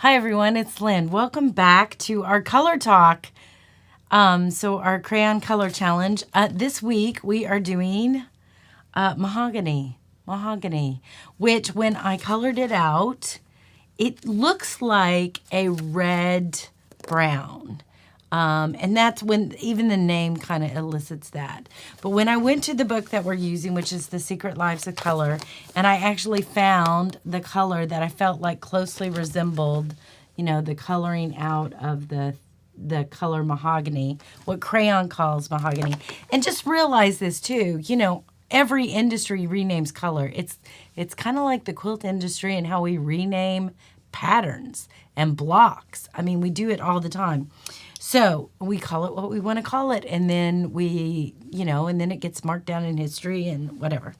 Hi everyone, it's Lynn. Welcome back to our color talk. So our crayon color challenge. This week we are doing mahogany, which when I colored it out, it looks like a red brown. And that's when even the name kind of elicits that. But when I went to the book that we're using, which is The Secret Lives of Color, and I actually found the color that I felt like closely resembled, the coloring out of the color mahogany, what Crayon calls mahogany. And just realize this too, every industry renames color. It's kind of like the quilt industry and how we rename patterns and blocks. I mean, we do it all the time. So we call it what we want to call it, and then and then it gets marked down in history and whatever.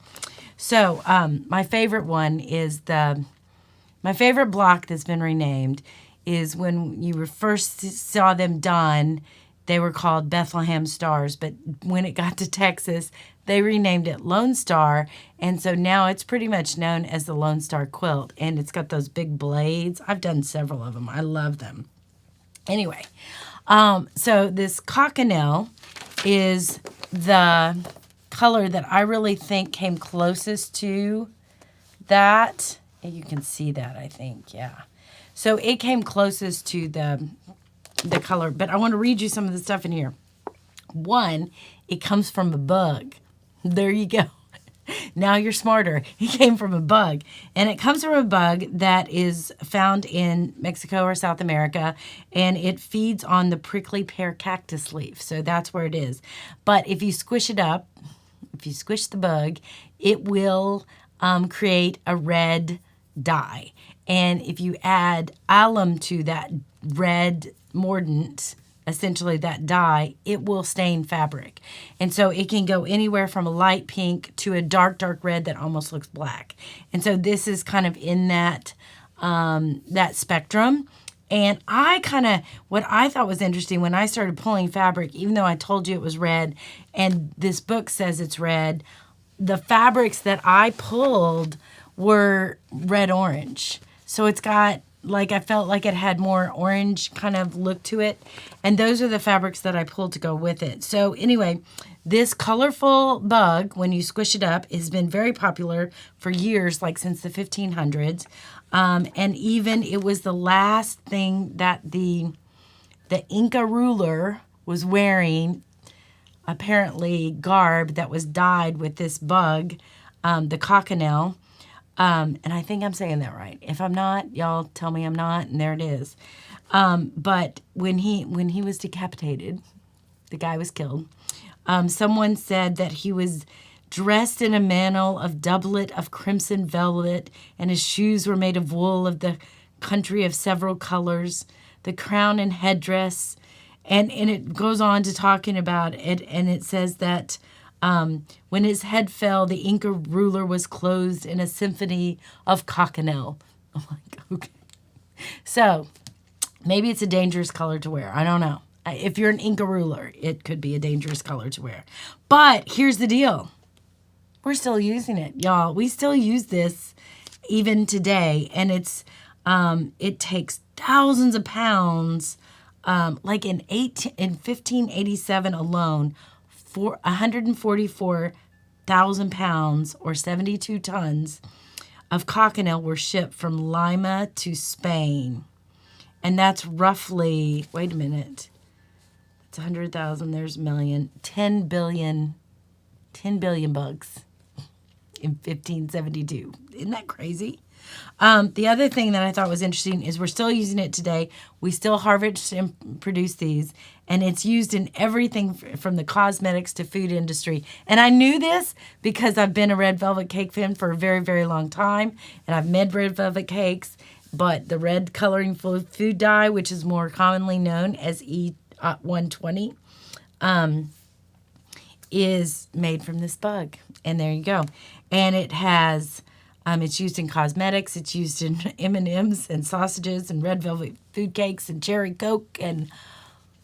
So my favorite one is my favorite block that's been renamed is when you first saw them done, they were called Bethlehem Stars, but when it got to Texas, they renamed it Lone Star, and so now it's pretty much known as the Lone Star quilt, and it's got those big blades. I've done several of them. I love them. Anyway, so this cochineal is the color that I really think came closest to that. You can see that, I think, yeah. So it came closest to the color, but I want to read you some of the stuff in here. One, it comes from a bug. There you go. Now you're smarter. It came from a bug. And it comes from a bug that is found in Mexico or South America, and it feeds on the prickly pear cactus leaf. So that's where it is. But if you squish it up, if you squish the bug, it will create a red dye. And if you add alum to that red mordant, essentially that dye, it will stain fabric. And so it can go anywhere from a light pink to a dark red that almost looks black. And so this is kind of in that spectrum. And what I thought was interesting when I started pulling fabric, even though I told you it was red, and this book says it's red, the fabrics that I pulled were red-orange. So it's got, I felt like it had more orange kind of look to it. And those are the fabrics that I pulled to go with it. So anyway, this colorful bug, when you squish it up, has been very popular for years, like since the 1500s. And even it was the last thing that the Inca ruler was wearing, apparently garb that was dyed with this bug, the cochineal. And I think I'm saying that right. If I'm not, y'all tell me I'm not, and there it is. But when he was decapitated, the guy was killed. Someone said that he was dressed in a mantle of doublet of crimson velvet, and his shoes were made of wool of the country of several colors, the crown and headdress. And it goes on to talking about it, and it says that when his head fell, the Inca ruler was clothed in a symphony of cochineal. I'm like, okay. So maybe it's a dangerous color to wear. I don't know. If you're an Inca ruler, it could be a dangerous color to wear. But here's the deal. We're still using it, y'all. We still use this even today, and it takes thousands of pounds. Like in 1587 alone, 144,000 pounds or 72 tons of cochineal were shipped from Lima to Spain. And that's roughly, wait a minute, it's 100,000, there's a million, 10 billion bugs in 1572. Isn't that crazy? The other thing that I thought was interesting is we're still using it today. We still harvest and produce these, and it's used in everything from the cosmetics to food industry. And I knew this because I've been a red velvet cake fan for a very, very long time, and I've made red velvet cakes, but the red coloring food dye, which is more commonly known as E120, is made from this bug. And there you go. And it has... it's used in cosmetics. It's used in M&Ms and sausages and red velvet food cakes and cherry Coke and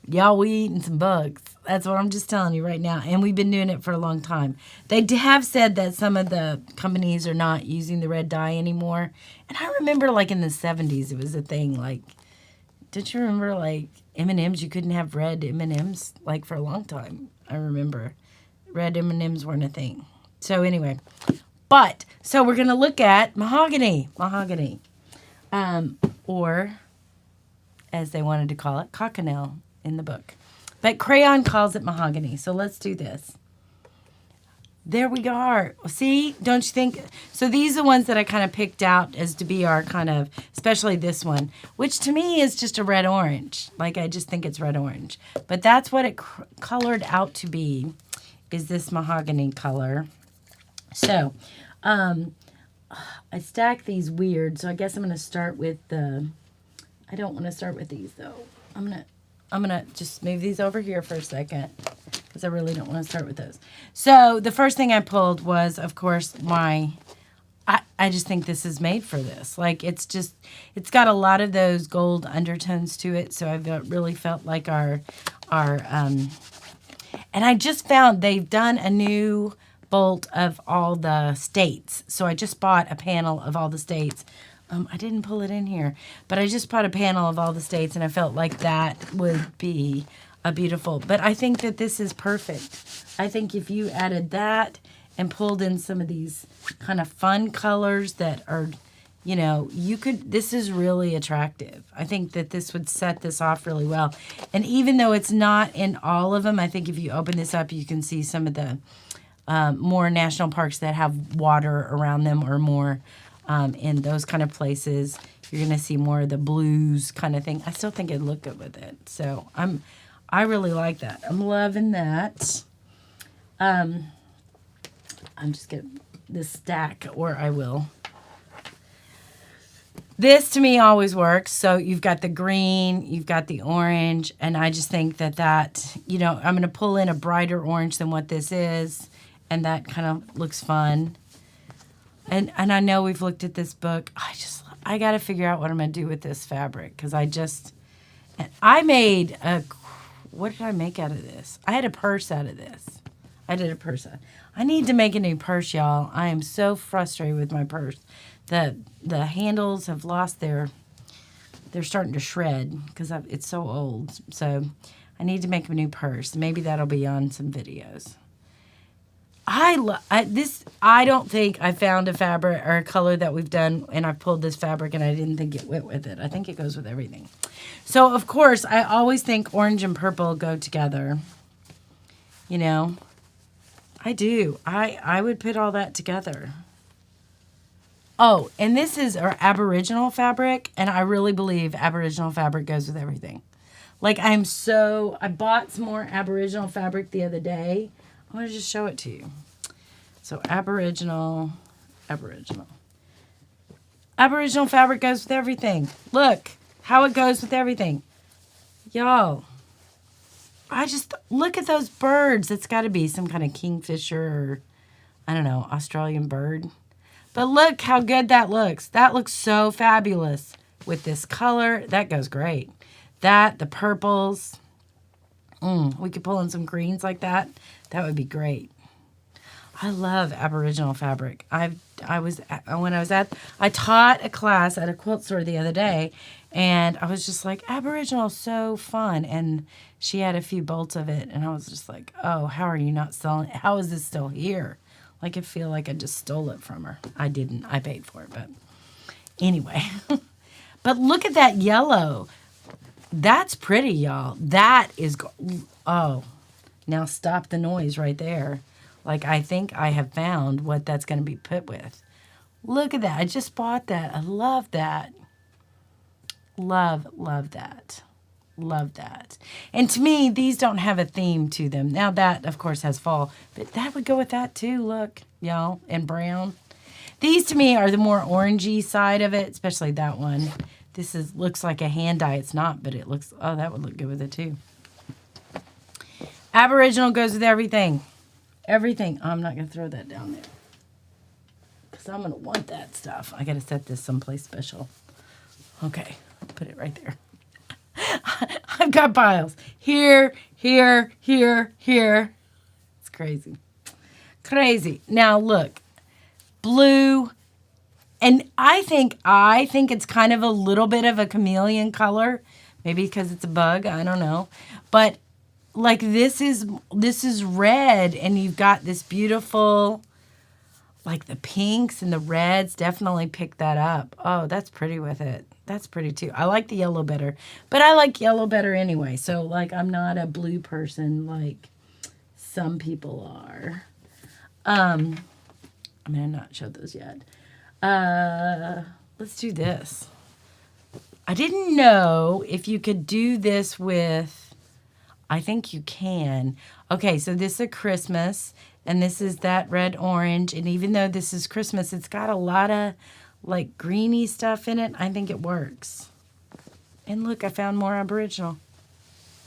Y'all, we eating some bugs. That's what I'm just telling you right now. And we've been doing it for a long time. They have said that some of the companies are not using the red dye anymore. And I remember, like, in the 70s, it was a thing. Like, don't you remember, like, M&Ms? You couldn't have red M&Ms, like, for a long time. I remember. Red M&Ms weren't a thing. So, anyway. So we're going to look at mahogany. Mahogany. Or, as they wanted to call it, cochineal in the book. But Crayon calls it mahogany. So let's do this. There we are. See, don't you think? So these are the ones that I kind of picked out as to be our kind of, especially this one, which to me is just a red-orange. Like, I just think it's red-orange. But that's what it colored out to be, is this mahogany color. So, I stack these weird, so I guess I'm going to start with the, I don't want to start with these, though. I'm gonna just move these over here for a second because I really don't want to start with those. So the first thing I pulled was, of course, I just think this is made for this. Like, it's got a lot of those gold undertones to it. So I really felt like and I just found they've done a new bolt of all the states. So I just bought a panel of all the states. I didn't pull it in here, but I just bought a panel of all the states, and I felt like that would be a beautiful. But I think that this is perfect. I think if you added that and pulled in some of these kind of fun colors that are, you know, this is really attractive. I think that this would set this off really well. And even though it's not in all of them, I think if you open this up, you can see some of the more national parks that have water around them or more. In those kind of places, you're going to see more of the blues kind of thing. I still think it'd look good with it. So I really like that. I'm loving that. I'm just going to this stack, or I will. This to me always works. So you've got the green, you've got the orange, and I just think that, you know, I'm going to pull in a brighter orange than what this is, and that kind of looks fun. And I know we've looked at this book. I got to figure out what I'm going to do with this fabric, because I made what did I make out of this? I had a purse out of this. I did a purse. I need to make a new purse, y'all. I am so frustrated with my purse. The handles have lost they're starting to shred because it's so old. So I need to make a new purse. Maybe that'll be on some videos. I don't think I found a fabric or a color that we've done, and I pulled this fabric and I didn't think it went with it. I think it goes with everything. So, of course, I always think orange and purple go together. You know, I do. I would put all that together. Oh, and this is our Aboriginal fabric, and I really believe Aboriginal fabric goes with everything. Like, I bought some more Aboriginal fabric the other day. I'm going to just show it to you. So Aboriginal fabric goes with everything. Look how it goes with everything. Y'all, look at those birds. It's got to be some kind of kingfisher or, I don't know, Australian bird. But look how good that looks. That looks so fabulous with this color. That goes great. The purples. We could pull in some greens like that. That would be great. I love Aboriginal fabric. I taught a class at a quilt store the other day, and I was just like, Aboriginal is so fun. And she had a few bolts of it, and I was just like, oh, how are you not selling it? How is this still here? Like, I feel like I just stole it from her. I didn't. I paid for it, but anyway. But look at that yellow. That's pretty, y'all. That is, oh, now stop the noise right there. Like, I think I have found what that's going to be put with. Look at that. I just bought that. I love that. Love that. Love that. And to me, these don't have a theme to them. Now that, of course, has fall. But that would go with that, too. Look, y'all, and brown. These, to me, are the more orangey side of it, especially that one. This looks like a hand dye. It's not, but it looks, oh, that would look good with it, too. Aboriginal goes with everything. Everything. Oh, I'm not going to throw that down there, because I'm going to want that stuff. I got to set this someplace special. Okay, put it right there. I've got piles. Here, here, here, here. It's crazy. Crazy. Now look, blue, and I think it's kind of a little bit of a chameleon color, maybe because it's a bug, I don't know. But like this is red, and you've got this beautiful, like the pinks and the reds definitely pick that up. Oh, that's pretty with it. That's pretty too. I like the yellow better, but I like yellow better anyway. So like I'm not a blue person like some people are. I'm gonna not show those yet. Let's do this. I didn't know if you could do this with, I think you can. Okay, so this is Christmas, and this is that red orange, and even though this is Christmas, it's got a lot of like greeny stuff in it. I think it works. And look, I found more Aboriginal.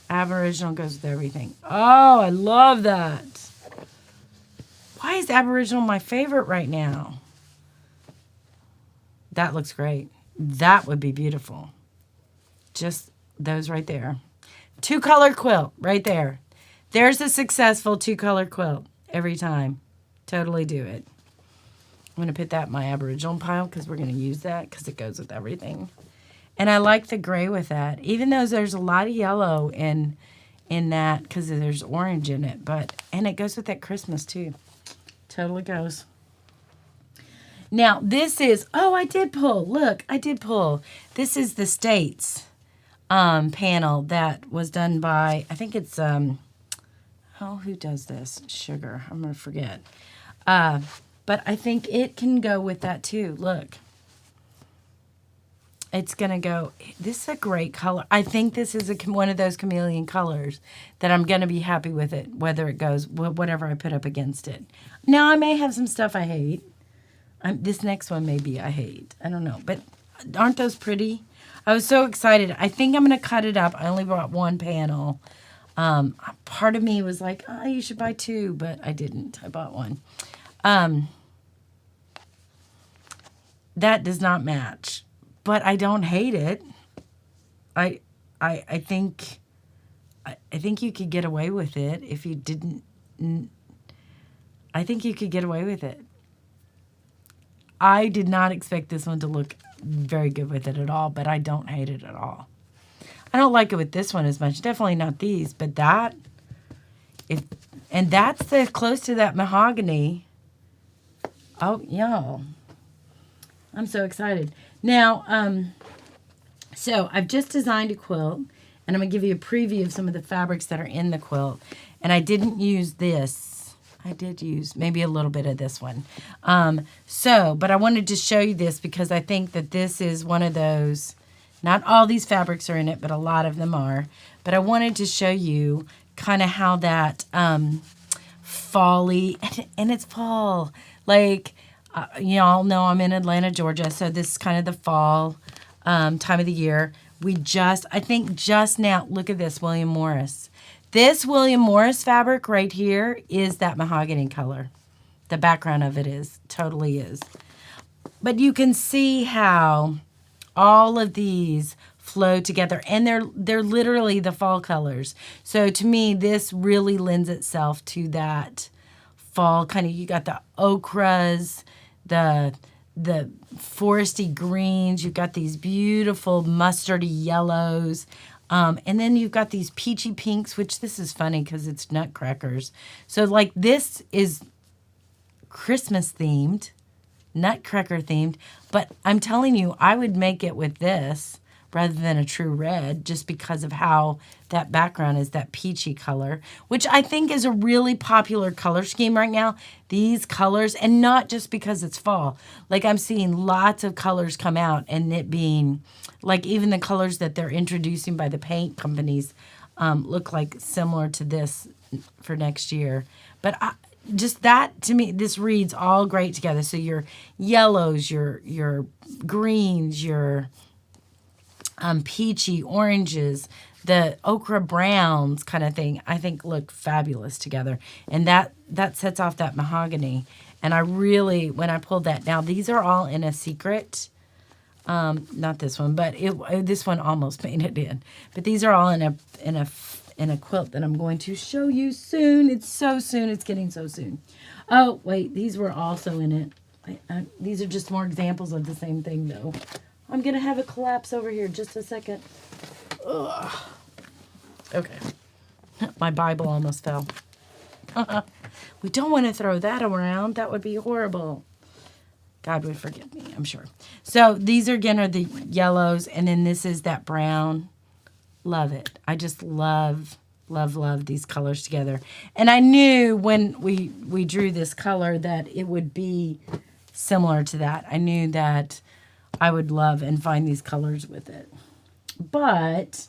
Aboriginal goes with everything. Oh, I love that. Why is Aboriginal my favorite right now? That looks great. That would be beautiful. Just those right there. 2-color quilt right there. There's a successful 2-color quilt every time. Totally do it. I'm going to put that in my Aboriginal pile because we're going to use that because it goes with everything. And I like the gray with that, even though there's a lot of yellow in that because there's orange in it. And it goes with that Christmas too. Totally goes. Now, this is, oh, I did pull. Look, I did pull. This is the States panel that was done by, I think it's, who does this? Sugar. I'm going to forget. But I think it can go with that too. Look. It's going to go, this is a great color. I think this is one of those chameleon colors that I'm going to be happy with it, whether it goes, whatever I put up against it. Now, I may have some stuff I hate. This next one maybe I hate. I don't know. But aren't those pretty? I was so excited. I think I'm going to cut it up. I only brought one panel. Part of me was like, oh, you should buy 2, but I didn't. I bought one. That does not match. But I don't hate it. I think you could get away with it if you didn't. I think you could get away with it. I did not expect this one to look very good with it at all, but I don't hate it at all. I don't like it with this one as much. Definitely not these, but that. And that's the close to that mahogany. Oh, y'all. I'm so excited. Now, so I've just designed a quilt, and I'm going to give you a preview of some of the fabrics that are in the quilt. And I didn't use this. I did use maybe a little bit of this one. But I wanted to show you this because I think that this is one of those, not all these fabrics are in it, but a lot of them are. But I wanted to show you kind of how that fall-y, and it's fall, like, y'all know I'm in Atlanta, Georgia, so this is kind of the fall time of the year. I think just now, look at this, William Morris. This William Morris fabric right here is that mahogany color. The background of it totally is. But you can see how all of these flow together, and they're literally the fall colors. So to me, this really lends itself to that fall kind of, you got the ochras, the foresty greens, you've got these beautiful mustardy yellows, and then you've got these peachy pinks, which this is funny because it's nutcrackers. So like this is Christmas themed, nutcracker themed, but I'm telling you, I would make it with this rather than a true red just because of how that background is that peachy color, which I think is a really popular color scheme right now. These colors, and not just because it's fall. Like I'm seeing lots of colors come out, and it being, like even the colors that they're introducing by the paint companies look like similar to this for next year. But just that, to me, this reads all great together. So your yellows, your greens, your peachy oranges, the ochre browns kind of thing, I think look fabulous together. And that sets off that mahogany. And I really, when I pulled that, now these are all in a secret Not this one, but this one almost painted in. But these are all in a quilt that I'm going to show you soon. It's so soon. It's getting so soon. Oh, wait. These were also in it. These are just more examples of the same thing, though. I'm going to have a collapse over here. Just a second. Ugh. Okay. My Bible almost fell. We don't want to throw that around. That would be horrible. God would forgive me, I'm sure. So these again are the yellows, and then this is that brown. Love it. I just love these colors together. And I knew when we drew this color that it would be similar to that. I knew that I would love and find these colors with it. But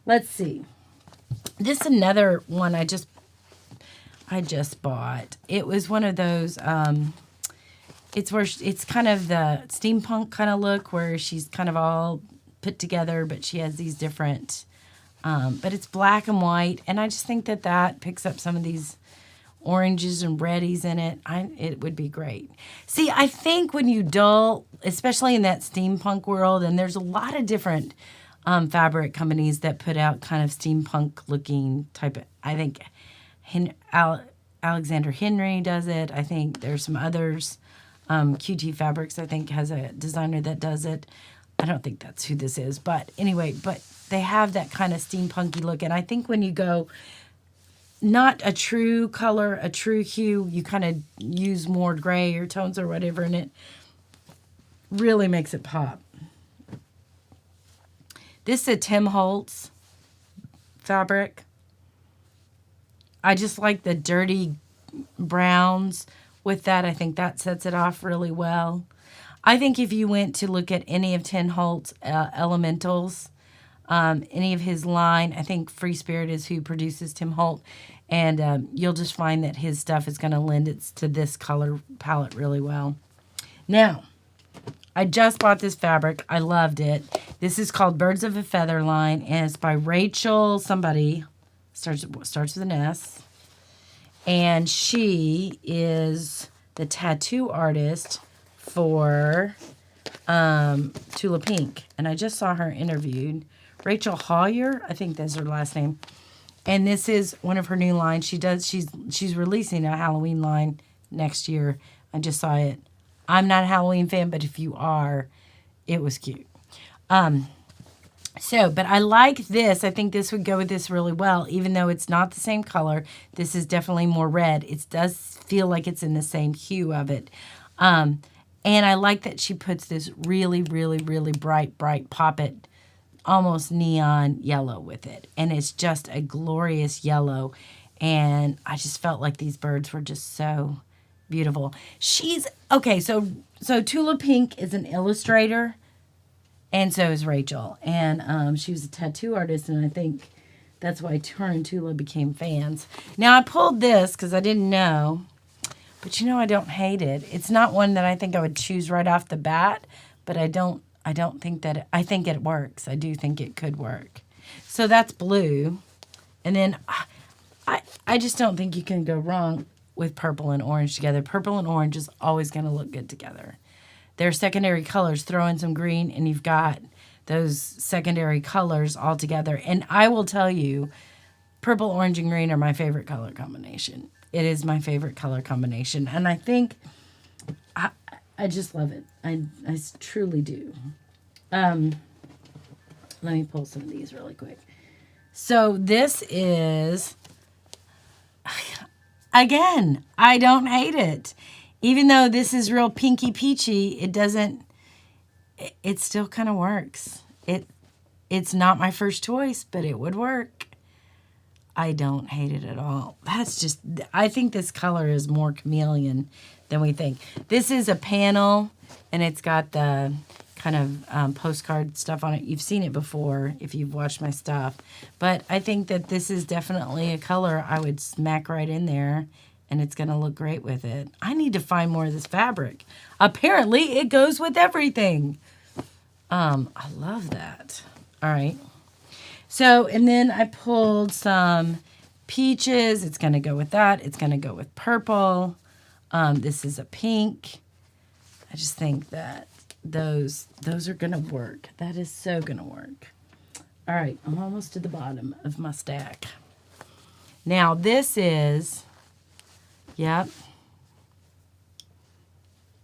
let's see. This is another one I just bought. It was one of those it's kind of the steampunk kind of look where she's kind of all put together, but she has these different but it's black and white, and I just think that picks up some of these oranges and reddies in it. It would be great. See, I think when you dull, especially in that steampunk world, and there's a lot of different fabric companies that put out kind of steampunk looking type of, I think Alexander Henry does it. I think there's some others. QT Fabrics, I think, has a designer that does it. I don't think that's who this is. But anyway, but they have that kind of steampunky look. And I think when you go not a true color, a true hue, you kind of use more gray or tones or whatever, and it really makes it pop. This is a Tim Holtz fabric. I just like the dirty browns with that. I think that sets it off really well. I think if you went to look at any of Tim Holtz elementals, any of his line, I think Free Spirit is who produces Tim Holt, and you'll just find that his stuff is going to lend it to this color palette really well. Now, I just bought this fabric. I loved it. This is called Birds of a Feather line, and it's by Rachel somebody. Starts with an S. And she is the tattoo artist for Tula Pink. And I just saw her interviewed. Rachel Hawyer, I think that's her last name. And this is one of her new lines. She's releasing a Halloween line next year. I just saw it. I'm not a Halloween fan, but if you are, it was cute. But I like this. I think this would go with this really well, even though it's not the same color. This is definitely more red. It does feel like it's in the same hue of it. And I like that she puts this really, really, really bright pop it, almost neon yellow with it. And it's just a glorious yellow. And I just felt like these birds were just so beautiful. So Tula Pink is an illustrator. And so is Rachel. And she was a tattoo artist, and I think that's why her and Tula became fans. Now, I pulled this because I didn't know. But, I don't hate it. It's not one that I think I would choose right off the bat. But I don't think that... I think it works. I do think it could work. So that's blue. And then I just don't think you can go wrong with purple and orange together. Purple and orange is always going to look good together. They're secondary colors. Throw in some green, and you've got those secondary colors all together. And I will tell you, purple, orange, and green are my favorite color combination. It is my favorite color combination. And I think I just love it. I truly do. Let me pull some of these really quick. So this is, again, I don't hate it. Even though this is real pinky peachy, it still kind of works. It's not my first choice, but it would work. I don't hate it at all. I think this color is more chameleon than we think. This is a panel, and it's got the kind of postcard stuff on it. You've seen it before if you've watched my stuff. But I think that this is definitely a color I would smack right in there, and it's going to look great with it. I need to find more of this fabric. Apparently, it goes with everything. I love that. All right. So, and then I pulled some peaches. It's going to go with that. It's going to go with purple. This is a pink. I just think that those are going to work. That is so going to work. All right, I'm almost to the bottom of my stack. Now this is, yep,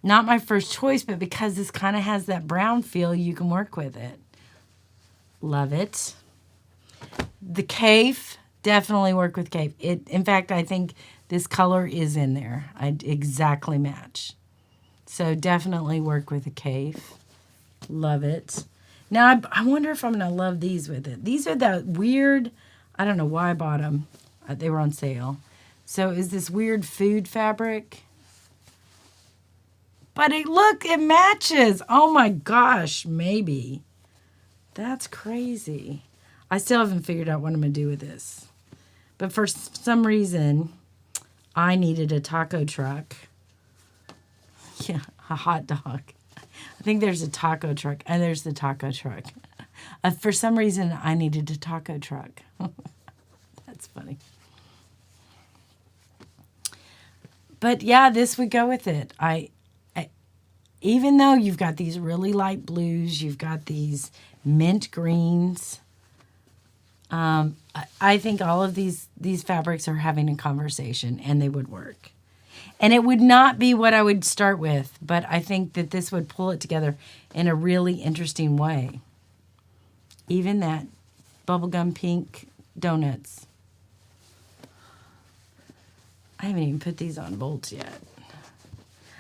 not my first choice, but because this kind of has that brown feel, you can work with it. Love it. The Cave, definitely work with Cave. In fact, I think this color is in there. I'd exactly match. So definitely work with the Cave. Love it. Now, I wonder if I'm going to love these with it. These are that weird, I don't know why I bought them. They were on sale. So is this weird food fabric? But look, it matches. Oh my gosh, maybe. That's crazy. I still haven't figured out what I'm going to do with this. But for some reason, I needed a taco truck. Yeah, a hot dog. I think there's a taco truck, and there's the taco truck. For some reason, I needed a taco truck. That's funny. But yeah, this would go with it. Even though you've got these really light blues, you've got these mint greens, I think all of these fabrics are having a conversation, and they would work. And it would not be what I would start with, but I think that this would pull it together in a really interesting way. Even that bubblegum pink donuts. I haven't even put these on bolts yet.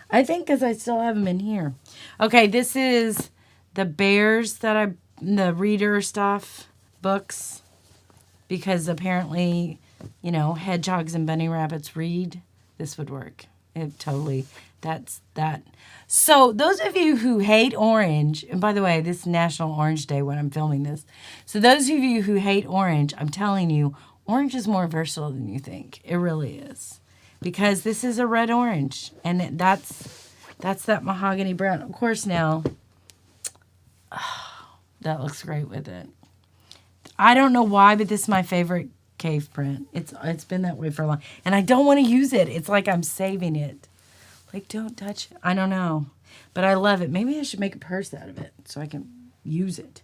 I think because I still have them in here. Okay, this is the bears that the reader stuff, books, because apparently, hedgehogs and bunny rabbits read. This would work. It totally, that's that. So those of you who hate orange, and by the way, this is National Orange Day when I'm filming this. So those of you who hate orange, I'm telling you, orange is more versatile than you think. It really is. Because this is a red orange, and that's that mahogany brown. Of course now, that looks great with it. I don't know why, but this is my favorite Cave print. It's been that way for a long, and I don't want to use it. It's like I'm saving it. Like, don't touch it. I don't know, but I love it. Maybe I should make a purse out of it so I can use it.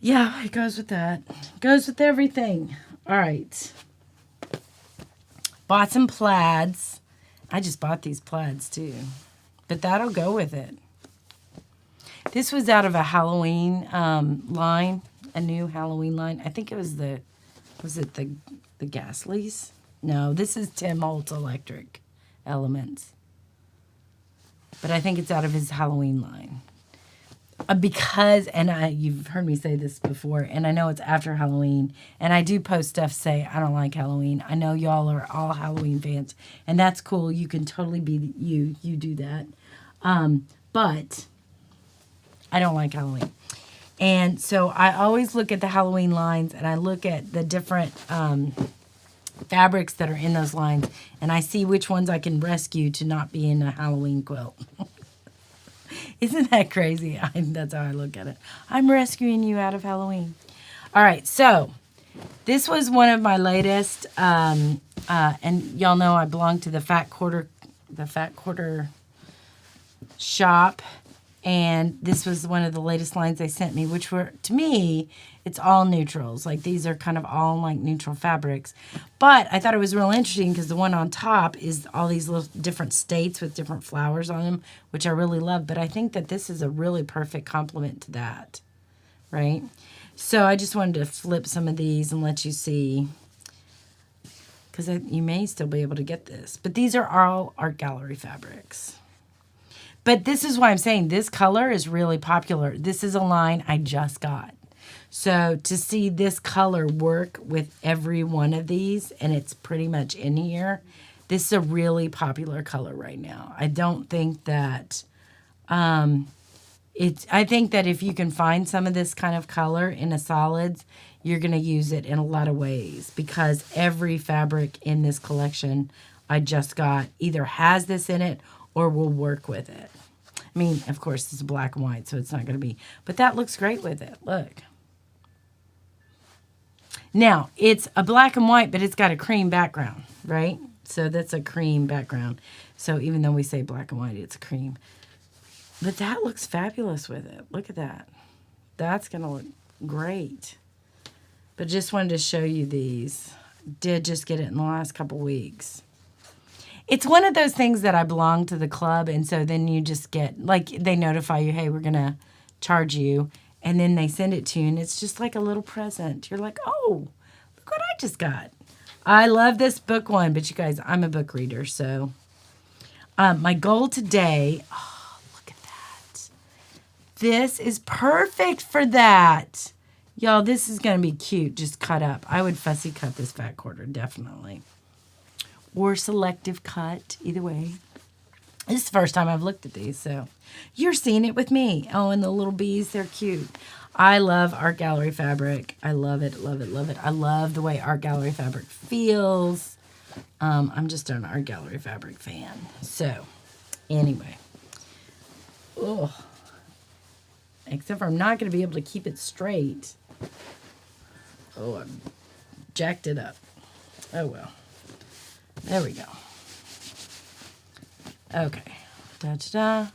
Yeah, it goes with that. It goes with everything. All right. Bought some plaids. I just bought these plaids too, but that'll go with it. This was out of a Halloween line, a new Halloween line. I think it was the Gasleys? No, this is Tim Holtz Electric Elements. But I think it's out of his Halloween line. Because, you've heard me say this before, and I know it's after Halloween, and I do post stuff say I don't like Halloween. I know y'all are all Halloween fans, and that's cool. You can totally be you. You do that. But I don't like Halloween. And so I always look at the Halloween lines, and I look at the different fabrics that are in those lines, and I see which ones I can rescue to not be in a Halloween quilt. Isn't that crazy? That's how I look at it. I'm rescuing you out of Halloween. All right, so this was one of my latest, and y'all know I belong to the Fat Quarter shop, and this was one of the latest lines they sent me, which were, to me, it's all neutrals. Like, these are kind of all, like, neutral fabrics. But I thought it was real interesting because the one on top is all these little different states with different flowers on them, which I really love. But I think that this is a really perfect complement to that, right? So I just wanted to flip some of these and let you see, because you may still be able to get this. But these are all art gallery fabrics. But this is why I'm saying this color is really popular. This is a line I just got. So to see this color work with every one of these, and it's pretty much in here, this is a really popular color right now. I don't think that, I think that if you can find some of this kind of color in a solids, you're going to use it in a lot of ways, because every fabric in this collection I just got either has this in it or will work with it. I mean, of course, it's black and white, so it's not going to be, but that looks great with it. Look. Now, it's a black and white, but it's got a cream background, right? So that's a cream background. So even though we say black and white, it's cream. But that looks fabulous with it. Look at that. That's going to look great. But just wanted to show you these. Did just get it in the last couple weeks. It's one of those things that I belong to the club, and so then you just get, like, they notify you, hey, we're going to charge you, and then they send it to you, and it's just like a little present. You're like, oh, look what I just got. I love this book one, but you guys, I'm a book reader, so my goal today, oh, look at that. This is perfect for that. Y'all, this is going to be cute, just cut up. I would fussy cut this fat quarter, definitely. Or selective cut, either way. This is the first time I've looked at these, so you're seeing it with me. Oh, and the little bees, they're cute. I love Art Gallery fabric. I love it, love it, love it. I love the way Art Gallery fabric feels. I'm just an Art Gallery fabric fan. So, anyway. Ugh. Except for I'm not going to be able to keep it straight. Oh, I jacked it up. Oh, well. There we go. Okay. Da-da-da.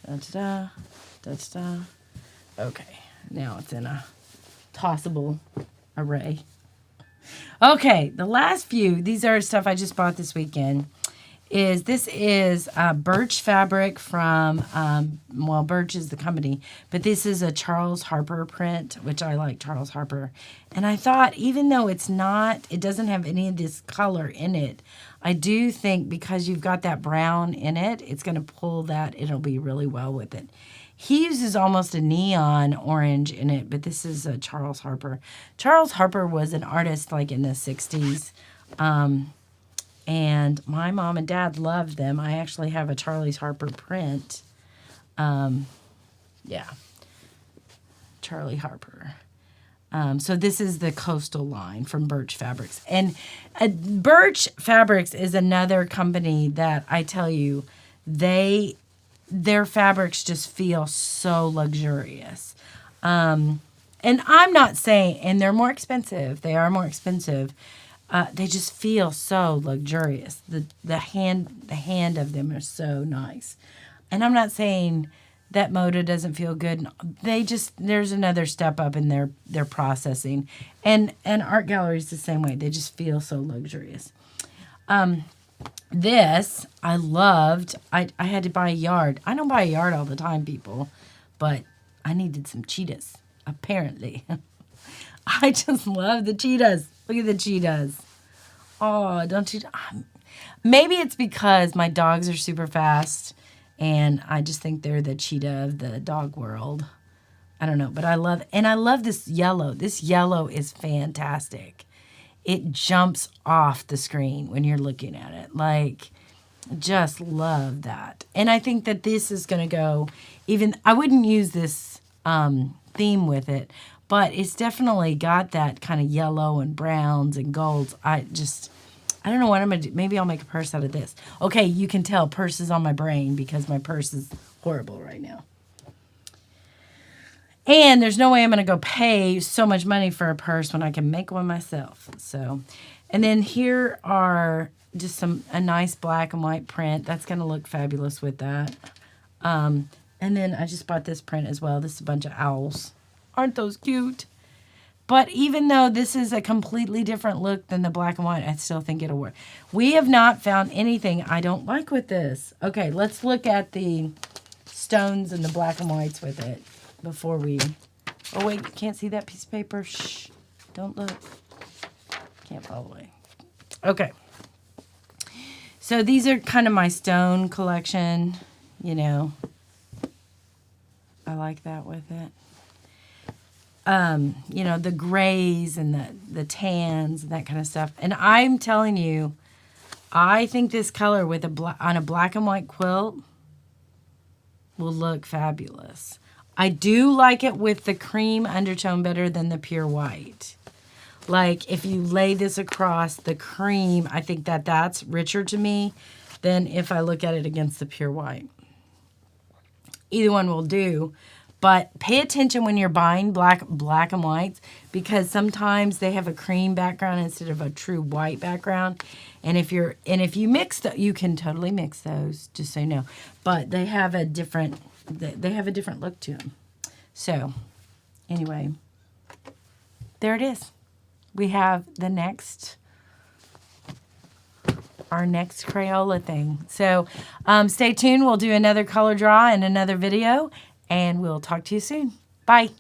Da-da-da. Da-da-da. Okay. Now it's in a tossable array. Okay. The last few, these are stuff I just bought this weekend. This is birch fabric from, well, Birch is the company, but this is a Charles Harper print, which I like Charles Harper. And I thought, even though it doesn't have any of this color in it, I do think because you've got that brown in it, it's going to pull that, it'll be really well with it. He uses almost a neon orange in it, but this is a Charles Harper. Charles Harper was an artist like in the 60s. And my mom and dad loved them. I actually have a Charles Harper print. Yeah. Charlie Harper. So this is the coastal line from Birch Fabrics. And Birch Fabrics is another company that I tell you, their fabrics just feel so luxurious. And I'm not saying, and they're more expensive. They are more expensive. They just feel so luxurious. The hand of them are so nice. And I'm not saying that Moda doesn't feel good. There's another step up in their processing. And art galleries the same way. They just feel so luxurious. This I loved. I had to buy a yard. I don't buy a yard all the time, people, but I needed some cheetahs, apparently. I just love the cheetahs. Look at the cheetahs. Oh, don't you? Maybe it's because my dogs are super fast, and I just think they're the cheetah of the dog world. I don't know, but I love this yellow. This yellow is fantastic. It jumps off the screen when you're looking at it. Like, just love that. And I think that this is going to go, I wouldn't use this theme with it, but it's definitely got that kind of yellow and browns and golds. I don't know what I'm going to do. Maybe I'll make a purse out of this. Okay, you can tell purse is on my brain because my purse is horrible right now. And there's no way I'm going to go pay so much money for a purse when I can make one myself. So, and then here are just a nice black and white print. That's going to look fabulous with that. And then I just bought this print as well. This is a bunch of owls. Aren't those cute? But even though this is a completely different look than the black and white, I still think it'll work. We have not found anything I don't like with this. Okay, let's look at the stones and the black and whites with it before we... Oh, wait, you can't see that piece of paper? Shh, don't look. Can't follow away. Okay. So these are kind of my stone collection, you know. I like that with it. You know, the grays and the tans and that kind of stuff. And I'm telling you, I think this color with on a black and white quilt will look fabulous. I do like it with the cream undertone better than the pure white. Like, if you lay this across the cream, I think that's richer to me than if I look at it against the pure white. Either one will do. But pay attention when you're buying black and whites, because sometimes they have a cream background instead of a true white background. And if you mix you can totally mix those, just so you know. But they have a different look to them. So anyway, there it is. We have our next Crayola thing. So stay tuned. We'll do another color draw and another video, and we'll talk to you soon. Bye.